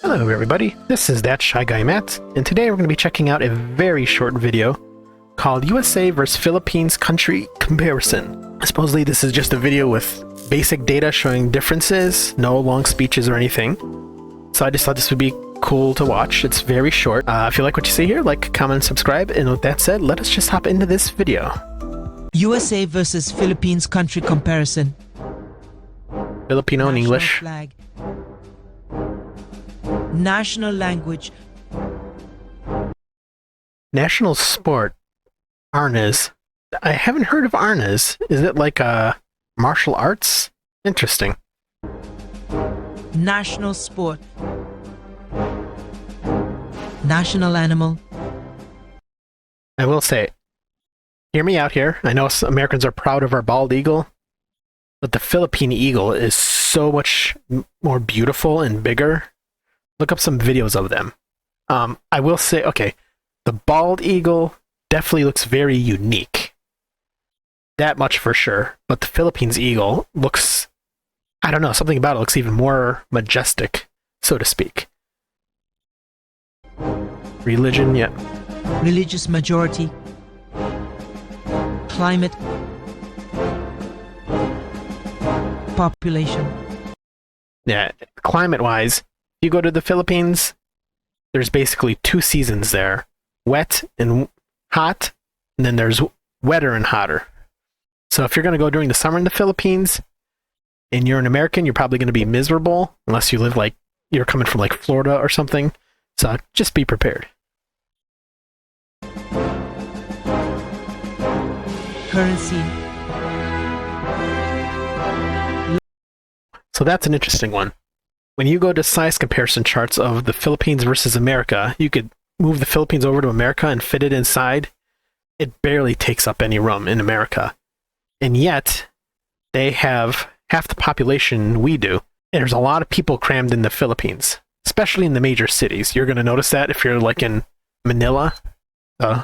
Hello everybody, this is That Shy Guy Matt, and today we're going to be checking out a very short video called USA vs. Philippines Country Comparison. Supposedly this is just a video with basic data showing differences, no long speeches or anything. So I just thought this would be cool to watch. It's very short. If you like what you see here, like, comment, and subscribe, and with that said, let us just hop into this video. USA vs. Philippines Country Comparison. Filipino and National English. Flag. National language. National sport. Arnes. I haven't heard of Arnes. Is it like martial arts? Interesting. National sport. National animal. I will say, hear me out here. I know us Americans are proud of our bald eagle, but the Philippine eagle is so much more beautiful and bigger. Look up some videos of them. I will say, okay, the bald eagle definitely looks very unique. That much for sure. But the Philippines eagle looks, I don't know, something about it looks even more majestic, so to speak. Religion, yeah. Religious majority. Climate. Population. Yeah, climate-wise, you go to the Philippines, there's basically two seasons there. Wet and hot, and then there's wetter and hotter. So if you're going to go during the summer in the Philippines, and you're an American, you're probably going to be miserable, unless you live like, you're coming from like Florida or something. So just be prepared. Currency. So that's an interesting one. When you go to size comparison charts of the Philippines versus America, you could move the Philippines over to America and fit it inside. It barely takes up any room in America. And yet, they have half the population we do. And there's a lot of people crammed in the Philippines, especially in the major cities. You're going to notice that if you're like in Manila.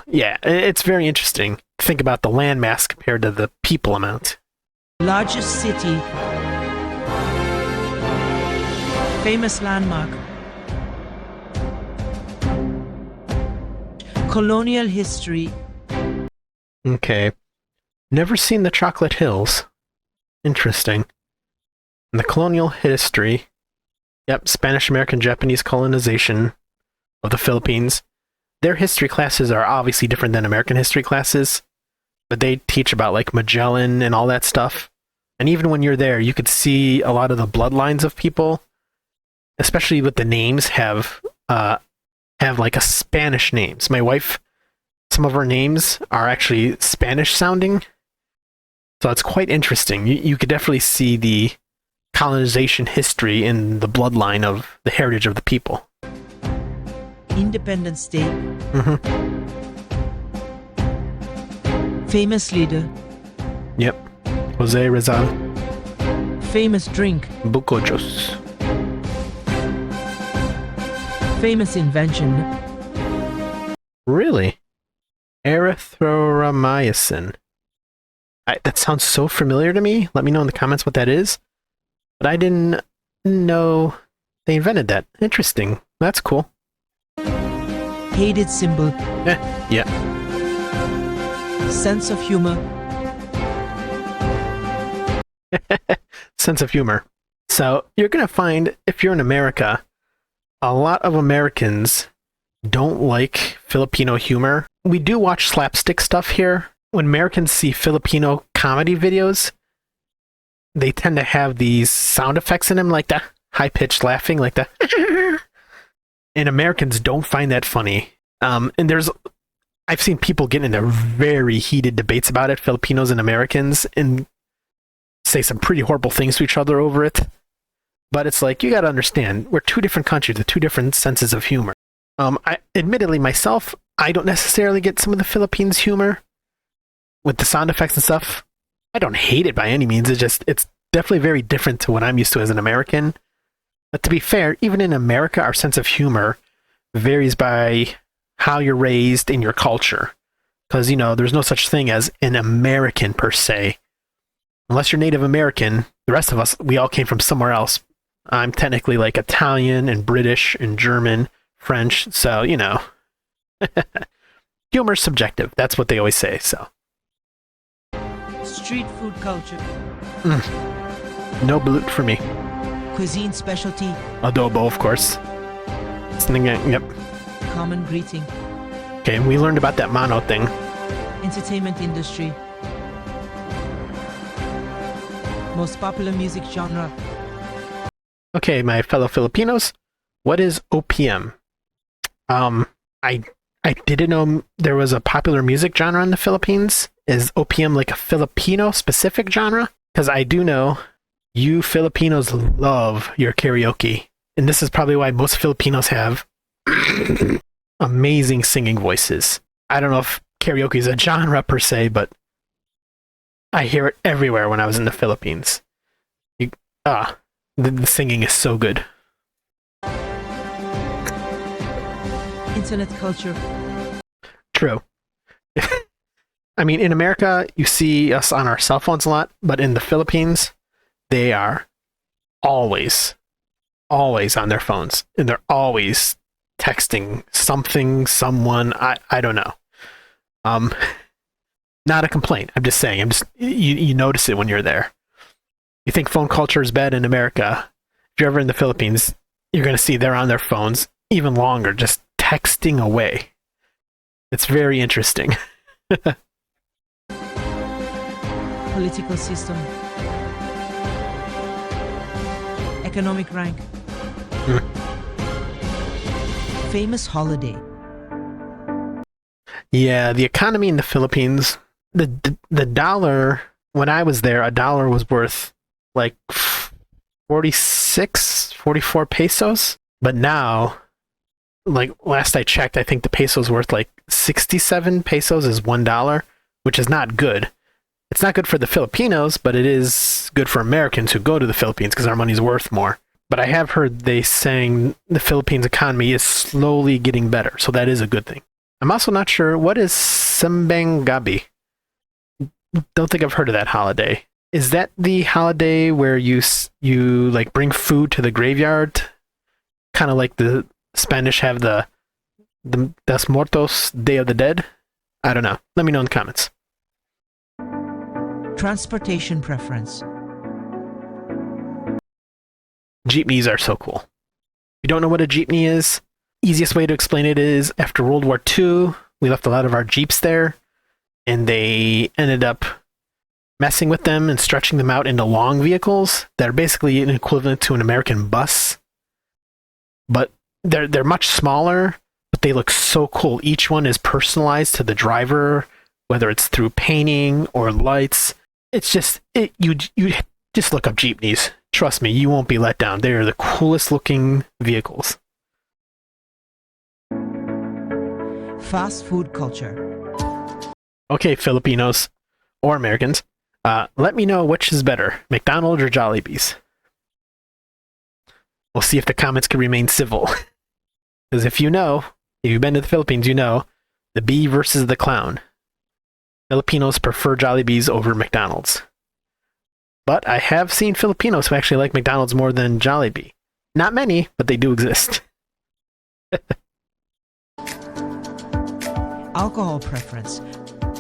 Yeah, it's very interesting to think about the landmass compared to the people amount. Largest city. Famous landmark. Colonial history. Okay. Never seen the Chocolate Hills. Interesting. And the colonial history. Yep, Spanish, American, Japanese colonization of the Philippines. Their history classes are obviously different than American history classes, but they teach about like Magellan and all that stuff. And even when you're there, you could see a lot of the bloodlines of people, especially with the names, have like a Spanish names. My wife, some of her names are actually Spanish sounding. So it's quite interesting. You could definitely see the colonization history in the bloodline of the heritage of the people. Independent state. Mm-hmm. Famous leader. Yep. Jose Rizal. Famous drink. Bucojos. Famous invention. Really? Erythromycin. That sounds so familiar to me. Let me know in the comments what that is. But I didn't know they invented that. Interesting. That's cool. Hated symbol. Yeah. Sense of humor. Sense of humor. So you're going to find, if you're in America, a lot of Americans don't like Filipino humor. We do watch slapstick stuff here. When Americans see Filipino comedy videos, they tend to have these sound effects in them, like the high-pitched laughing, like the and Americans don't find that funny. And I've seen people get into very heated debates about it, Filipinos and Americans, and say some pretty horrible things to each other over it. But it's like, you got to understand, we're two different countries with two different senses of humor. Admittedly, myself, I don't necessarily get some of the Philippines humor with the sound effects and stuff. I don't hate it by any means. It's definitely very different to what I'm used to as an American. But to be fair, even in America, our sense of humor varies by how you're raised in your culture. Because, there's no such thing as an American per se. Unless you're Native American, the rest of us, we all came from somewhere else. I'm technically like Italian and British and German, French, so, you know. Humor's subjective. That's what they always say, so. Street food culture. No balut for me. Cuisine specialty. Adobo, of course. Yep. Common greeting. Okay, we learned about that mono thing. Entertainment industry. Most popular music genre. Okay, my fellow Filipinos, what is OPM? I didn't know there was a popular music genre in the Philippines. Is OPM like a Filipino specific genre? Because I do know you Filipinos love your karaoke. And this is probably why most Filipinos have amazing singing voices. I don't know if karaoke is a genre per se, but I hear it everywhere when I was in the Philippines. The singing is so good. Internet culture. True. I mean, in America, you see us on our cell phones a lot, but in the Philippines, they are always on their phones, and they're always texting something, someone. I don't know. Not a complaint. I'm just saying. You notice it when you're there. You think phone culture is bad in America? If you're ever in the Philippines, you're going to see they're on their phones even longer, just texting away. It's very interesting. Political system. Economic rank. Famous holiday. Yeah, the economy in the Philippines, the dollar, when I was there, a dollar was worth like 46, 44 pesos. But now, like last I checked, I think the peso's worth like 67 pesos is $1, which is not good. It's not good for the Filipinos, but it is good for Americans who go to the Philippines because our money's worth more. But I have heard they saying the Philippines economy is slowly getting better, so that is a good thing. I'm also not sure, what is Simbang Gabi? Don't think I've heard of that holiday. Is that the holiday where you like bring food to the graveyard? Kind of like the Spanish have the Dos Muertos, Day of the Dead? I don't know. Let me know in the comments. Transportation preference. Jeepneys are so cool. If you don't know what a jeepney is, easiest way to explain it is after World War II, we left a lot of our Jeeps there, and they ended up messing with them and stretching them out into long vehicles that are basically an equivalent to an American bus. But they're much smaller, but they look so cool. Each one is personalized to the driver, whether it's through painting or lights. It's just you just look up jeepneys. Trust me, you won't be let down. They are the coolest looking vehicles. Fast food culture. Okay, Filipinos or Americans, let me know which is better, McDonald's or Jollibee's. We'll see if the comments can remain civil. Because if you've been to the Philippines, you know the bee versus the clown. Filipinos prefer Jollibee's over McDonald's. But I have seen Filipinos who actually like McDonald's more than Jollibee. Not many, but they do exist. Alcohol preference.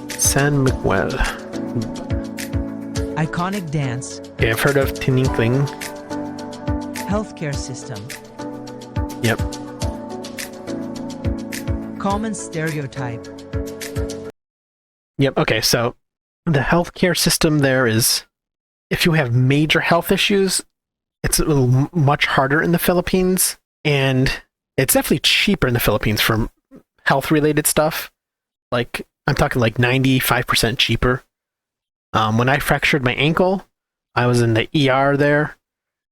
San Miguel. Iconic dance. Okay, I've heard of Tininkling. Healthcare system. Yep. Common stereotype. Yep, okay, so the healthcare system there is, if you have major health issues, it's a little much harder in the Philippines, and it's definitely cheaper in the Philippines for health-related stuff. Like, I'm talking like 95% cheaper. When I fractured my ankle, I was in the ER there,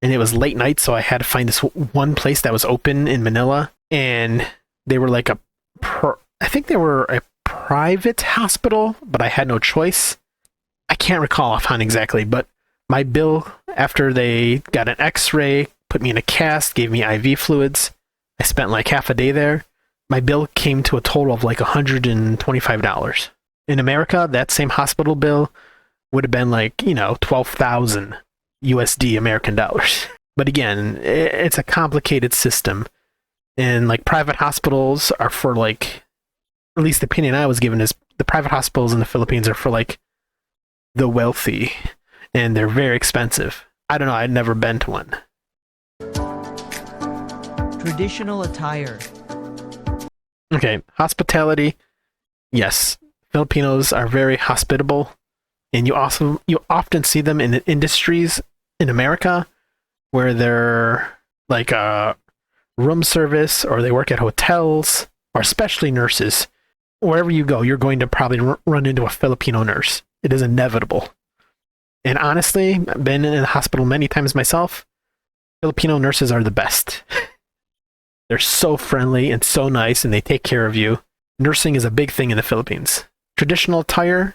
and it was late night, so I had to find this one place that was open in Manila, and they were like I think they were a private hospital, but I had no choice. I can't recall offhand exactly, but my bill after they got an x-ray, put me in a cast, gave me IV fluids, I spent like half a day there. My bill came to a total of like $125. In America, that same hospital bill would have been like, 12,000 USD American dollars. But again, it's a complicated system. And like private hospitals are for like, at least the opinion I was given is the private hospitals in the Philippines are for like the wealthy, and they're very expensive. I don't know, I'd never been to one. Traditional attire. Okay, hospitality. Yes, Filipinos are very hospitable, and you often see them in industries in America where they're like a room service, or they work at hotels, or especially nurses. Wherever you go, you're going to probably run into a Filipino nurse. It is inevitable. And honestly, I've been in a hospital many times myself. Filipino nurses are the best. They're so friendly and so nice, and they take care of you. Nursing is a big thing in the Philippines. Traditional attire,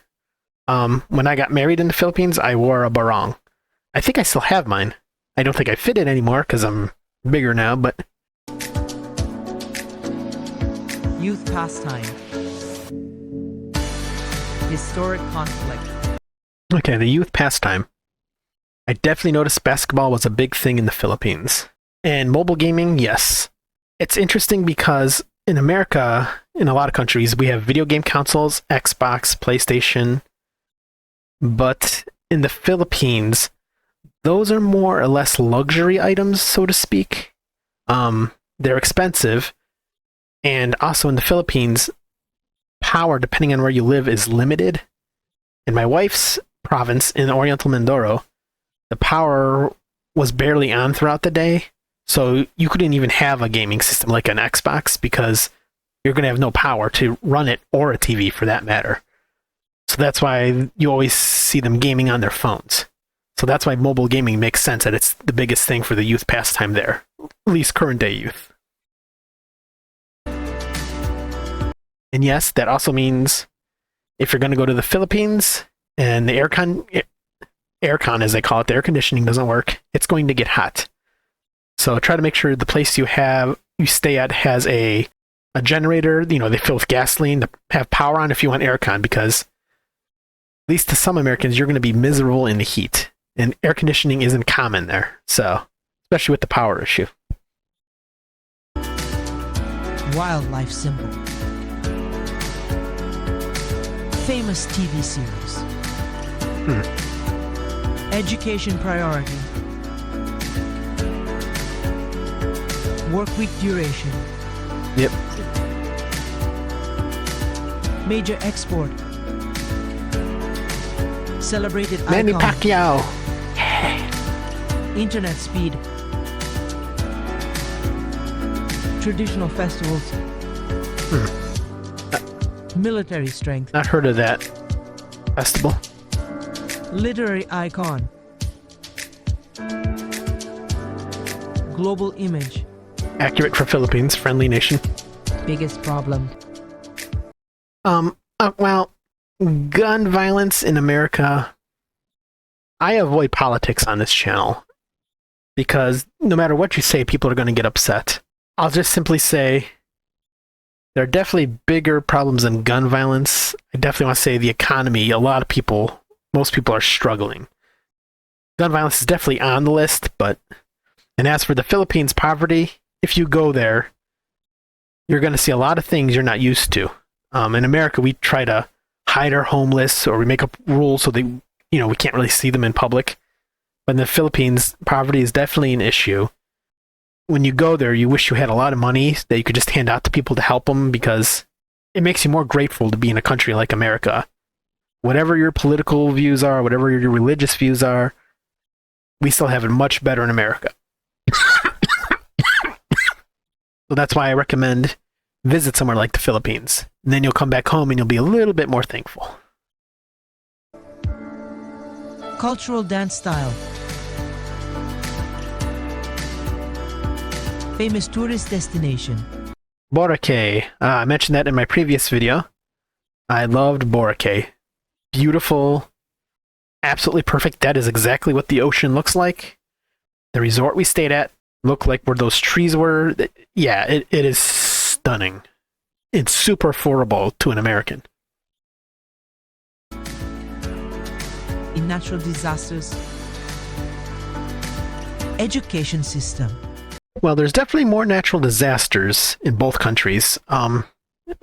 when I got married in the Philippines, I wore a barong. I think I still have mine. I don't think I fit it anymore because I'm bigger now, but... Youth pastime. Historic conflict. Okay, the youth pastime. I definitely noticed basketball was a big thing in the Philippines. And mobile gaming, yes. It's interesting because in America, in a lot of countries, we have video game consoles, Xbox, PlayStation. But in the Philippines, those are more or less luxury items, so to speak. They're expensive. And also in the Philippines, power, depending on where you live, is limited. In my wife's province in Oriental Mindoro, the power was barely on throughout the day. So you couldn't even have a gaming system like an Xbox because you're going to have no power to run it, or a TV for that matter. So that's why you always see them gaming on their phones. So that's why mobile gaming makes sense, that it's the biggest thing for the youth pastime there, at least current day youth. And yes, that also means if you're going to go to the Philippines and the aircon, as they call it, the air conditioning doesn't work, it's going to get hot. So try to make sure the place you stay at has a generator, they fill with gasoline to have power on if you want aircon, because at least to some Americans, you're going to be miserable in the heat. And air conditioning isn't common there. So, especially with the power issue. Wildlife symbol. Famous TV series. Education priority. Work week duration. Yep. Major export. Celebrated Manny icon. Pacquiao. Internet speed. Traditional festivals. Military strength. Not heard of that festival. Literary icon. Global image. Accurate for Philippines, friendly nation. Biggest problem. Well, gun violence in America. I avoid politics on this channel because no matter what you say, people are going to get upset. I'll just simply say there are definitely bigger problems than gun violence. I definitely want to say the economy. Most people are struggling. Gun violence is definitely on the list, and as for the Philippines, poverty, if you go there, you're going to see a lot of things you're not used to. In America, we try to hide our homeless, or we make up rules so we can't really see them in public. But in the Philippines, poverty is definitely an issue. When you go there, you wish you had a lot of money that you could just hand out to people to help them, because it makes you more grateful to be in a country like America. Whatever your political views are, whatever your religious views are, we still have it much better in America. So that's why I recommend visit somewhere like the Philippines. And then you'll come back home and you'll be a little bit more thankful. Cultural dance style. Famous tourist destination. Boracay. I mentioned that in my previous video. I loved Boracay. Beautiful. Absolutely perfect. That is exactly what the ocean looks like. The resort we stayed at looked like where those trees were. Yeah, it is stunning. It's super affordable to an American. In natural disasters. Education system. Well, there's definitely more natural disasters in both countries. In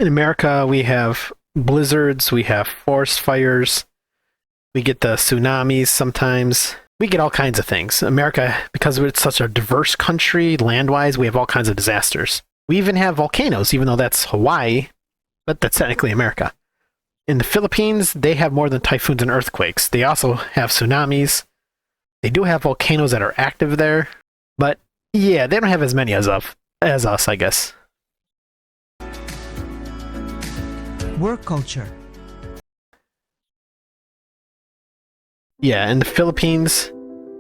America, we have blizzards, we have forest fires, we get the tsunamis sometimes. We get all kinds of things. America, because it's such a diverse country, land-wise, we have all kinds of disasters. We even have volcanoes, even though that's Hawaii, but that's technically America. In the Philippines, they have more than typhoons and earthquakes. They also have tsunamis. They do have volcanoes that are active there, but yeah, they don't have as many as us, I guess. Work culture. Yeah, in the Philippines,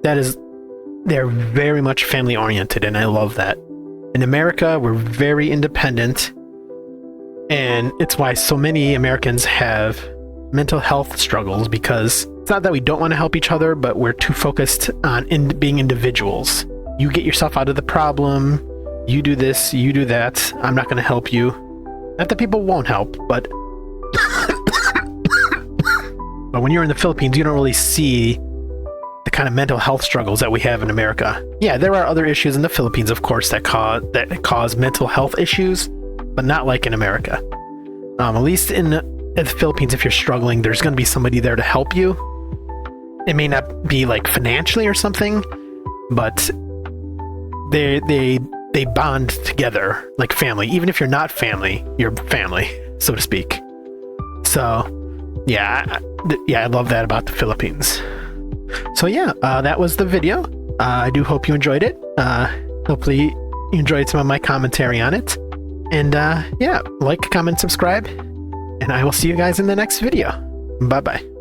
they're very much family oriented, and I love that. In America, we're very independent, and it's why so many Americans have mental health struggles, because it's not that we don't want to help each other, but we're too focused on being individuals. You get yourself out of the problem, you do this, you do that, I'm not going to help you. Not that people won't help, but but when you're in the Philippines, you don't really see the kind of mental health struggles that we have in America. Yeah, there are other issues in the Philippines, of course, that cause mental health issues, but not like in America. At least in the Philippines, if you're struggling, there's going to be somebody there to help you. It may not be like financially or something, but they bond together like family. Even if you're not family, you're family, so to speak. So yeah, I love that about the Philippines. So yeah, that was the video. I do hope you enjoyed it. Hopefully you enjoyed some of my commentary on it. And yeah, like, comment, subscribe, and I will see you guys in the next video. Bye bye.